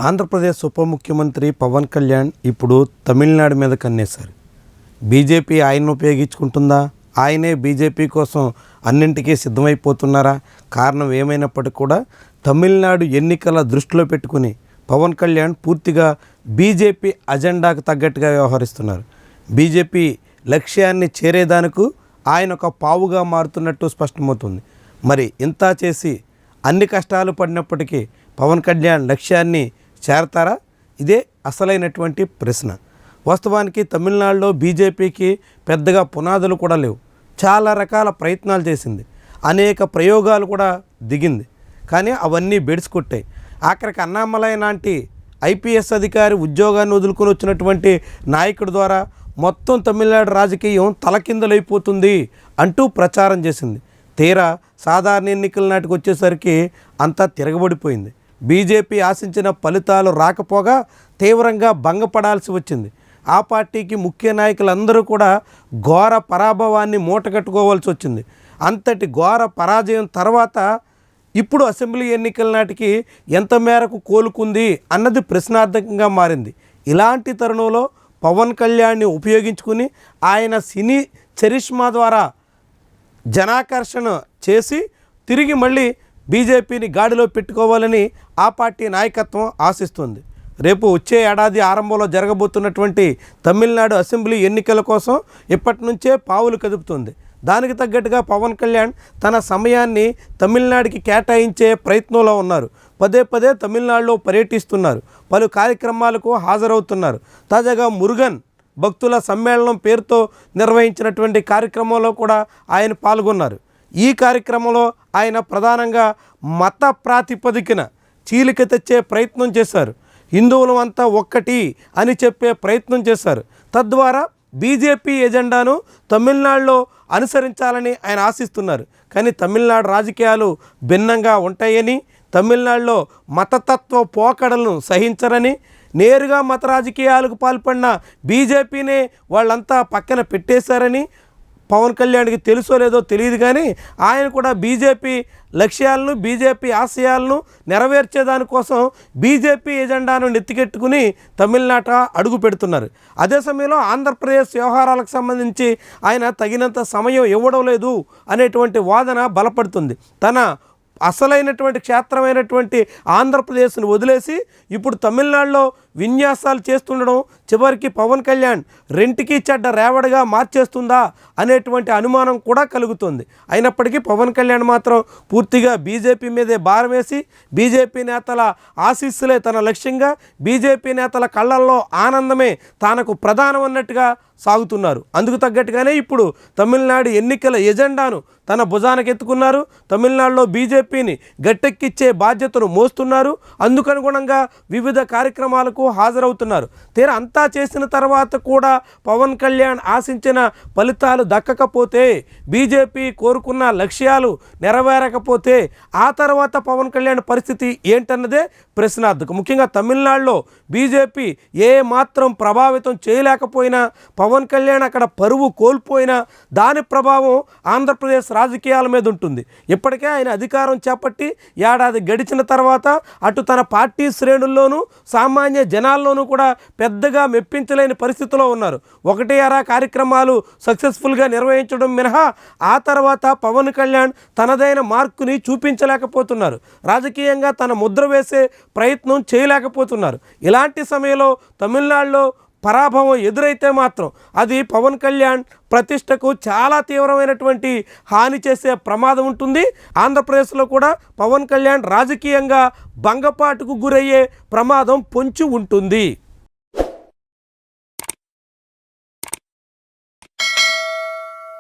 ఆంధ్రప్రదేశ్ ఉప ముఖ్యమంత్రి పవన్ కళ్యాణ్ ఇప్పుడు తమిళనాడు మీద కన్నేశారు. బీజేపీ ఆయన్ని ఉపయోగించుకుంటుందా? ఆయనే బీజేపీ కోసం అన్నింటికీ సిద్ధమైపోతున్నారా? కారణం ఏమైనప్పటికీ కూడా తమిళనాడు ఎన్నికల దృష్టిలో పెట్టుకుని పవన్ కళ్యాణ్ పూర్తిగా బీజేపీ అజెండాకు తగ్గట్టుగా వ్యవహరిస్తున్నారు. బీజేపీ లక్ష్యాన్ని చేరేదానికి ఆయన ఒక పావుగా మారుతున్నట్టు స్పష్టమవుతుంది. మరి ఇంత చేసి అన్ని కష్టాలు పడినప్పటికీ పవన్ కళ్యాణ్ లక్ష్యాన్ని చేరతారా? ఇదే అసలైనటువంటి ప్రశ్న. వాస్తవానికి తమిళనాడులో బీజేపీకి పెద్దగా పునాదులు కూడా లేవు. చాలా రకాల ప్రయత్నాలు చేసింది, అనేక ప్రయోగాలు కూడా దిగింది, కానీ అవన్నీ బెడిసికొట్టాయి. ఆఖరికి అన్నామలై లాంటి ఐపీఎస్ అధికారి ఉద్యోగాన్ని వదులుకొని వచ్చినటువంటి నాయకుడి ద్వారా మొత్తం తమిళనాడు రాజకీయం తలకిందులైపోతుంది అంటూ ప్రచారం చేసింది. తీరా సాధారణ ఎన్నికల నాటికి వచ్చేసరికి అంతా తిరగబడిపోయింది. బీజేపీ ఆశించిన ఫలితాలు రాకపోగా తీవ్రంగా భంగపడాల్సి వచ్చింది. ఆ పార్టీకి ముఖ్య నాయకులందరూ కూడా ఘోర పరాభవాన్ని మూటగట్టుకోవాల్సి వచ్చింది. అంతటి ఘోర పరాజయం తర్వాత ఇప్పుడు అసెంబ్లీ ఎన్నికల నాటికి ఎంత మేరకు కోలుకుంది అన్నది ప్రశ్నార్థకంగా మారింది. ఇలాంటి తరుణంలో పవన్ కళ్యాణ్ని ఉపయోగించుకుని ఆయన సినీ చరిష్మా ద్వారా జనాకర్షణ చేసి తిరిగి మళ్ళీ బీజేపీని గాడిలో పెట్టుకోవాలని ఆ పార్టీ నాయకత్వం ఆశిస్తుంది. రేపు వచ్చే ఏడాది ఆరంభంలో జరగబోతున్నటువంటి తమిళనాడు అసెంబ్లీ ఎన్నికల కోసం ఇప్పటి నుంచే పావులు కదుపుతుంది. దానికి తగ్గట్టుగా పవన్ కళ్యాణ్ తన సమయాన్ని తమిళనాడుకి కేటాయించే ప్రయత్నంలో ఉన్నారు. పదే పదే తమిళనాడులో పర్యటిస్తున్నారు, పలు కార్యక్రమాలకు హాజరవుతున్నారు. తాజాగా మురుగన్ భక్తుల సమ్మేళనం పేరుతో నిర్వహించినటువంటి కార్యక్రమంలో కూడా ఆయన పాల్గొన్నారు. ఈ కార్యక్రమంలో ఆయన ప్రధానంగా మత ప్రాతిపదికన చీలిక తెచ్చే ప్రయత్నం చేశారు. హిందువులు అంతా ఒక్కటి అని చెప్పే ప్రయత్నం చేశారు. తద్వారా బీజేపీ ఎజెండాను తమిళనాడులో అనుసరించాలని ఆయన ఆశిస్తున్నారు. కానీ తమిళనాడు రాజకీయాలు భిన్నంగా ఉంటాయని, తమిళనాడులో మతతత్వ పోకడలను సహించరని, నేరుగా మత రాజకీయాలకు పాల్పడిన బీజేపీనే వాళ్ళంతా పక్కన పెట్టేశారని పవన్ కళ్యాణ్కి తెలుసో లేదో తెలియదు, కానీ ఆయన కూడా బీజేపీ లక్ష్యాలను, బీజేపీ ఆశయాలను నెరవేర్చేదానికోసం బీజేపీ ఎజెండాను నెత్తికెట్టుకుని తమిళనాట అడుగు పెడుతున్నారు. అదే సమయంలో ఆంధ్రప్రదేశ్ వ్యవహారాలకు సంబంధించి ఆయన తగినంత సమయం ఇవ్వడం లేదు అనేటువంటి వాదన బలపడుతుంది. తన అసలైనటువంటి క్షేత్రమైనటువంటి ఆంధ్రప్రదేశ్ను వదిలేసి ఇప్పుడు తమిళనాడులో విన్యాసాలు చేస్తుండడం చివరికి పవన్ కళ్యాణ్ రెంటికి చెడ్డ రేవడిగా మార్చేస్తుందా అనేటువంటి అనుమానం కూడా కలుగుతుంది. అయినప్పటికీ పవన్ కళ్యాణ్ మాత్రం పూర్తిగా బీజేపీ మీదే భారం వేసి బీజేపీ నేతల ఆశీస్సులే తన లక్ష్యంగా, బీజేపీ నేతల కళ్ళల్లో ఆనందమే తనకు ప్రధానం అన్నట్టుగా సాగుతున్నారు. అందుకు తగ్గట్టుగానే ఇప్పుడు తమిళనాడు ఎన్నికల ఎజెండాను తన భుజానికి ఎత్తుకున్నారు. తమిళనాడులో బీజేపీని గట్టెక్కిచ్చే బాధ్యతను మోస్తున్నారు. అందుకనుగుణంగా వివిధ కార్యక్రమాలకు హాజరవుతున్నారు. తీరా అంతా చేసిన తర్వాత కూడా పవన్ కళ్యాణ్ ఆశించిన ఫలితాలు దక్కకపోతే, బీజేపీ కోరుకున్న లక్ష్యాలు నెరవేరకపోతే ఆ తర్వాత పవన్ కళ్యాణ్ పరిస్థితి ఏంటన్నదే ప్రశ్నార్థకం. ముఖ్యంగా తమిళనాడులో బీజేపీ ఏ మాత్రం ప్రభావితం చేయలేకపోయినా, పవన్ కళ్యాణ్ అక్కడ పరువు కోల్పోయినా దాని ప్రభావం ఆంధ్రప్రదేశ్ రాజకీయాల మీద ఉంటుంది. ఇప్పటికే ఆయన అధికారం చేపట్టి ఏడాది గడిచిన తర్వాత అటు తన పార్టీ శ్రేణుల్లోనూ సామాన్య జనాల్లోనూ కూడా పెద్దగా మెప్పించలేని పరిస్థితిలో ఉన్నారు. ఒకటి అరా కార్యక్రమాలు సక్సెస్ఫుల్గా నిర్వహించడం మినహా ఆ తర్వాత పవన్ కళ్యాణ్ తనదైన మార్కుని చూపించలేకపోతున్నారు. రాజకీయంగా తన ముద్ర వేసే ప్రయత్నం చేయలేకపోతున్నారు. ఇలాంటి సమయంలో తమిళనాడులో పరాభవం ఎదురైతే మాత్రం అది పవన్ కళ్యాణ్ ప్రతిష్టకు చాలా తీవ్రమైనటువంటి హాని చేసే ప్రమాదం ఉంటుంది. ఆంధ్రప్రదేశ్లో కూడా పవన్ కళ్యాణ్ రాజకీయంగా భంగపాటుకు గురయ్యే ప్రమాదం పొంచి ఉంటుంది.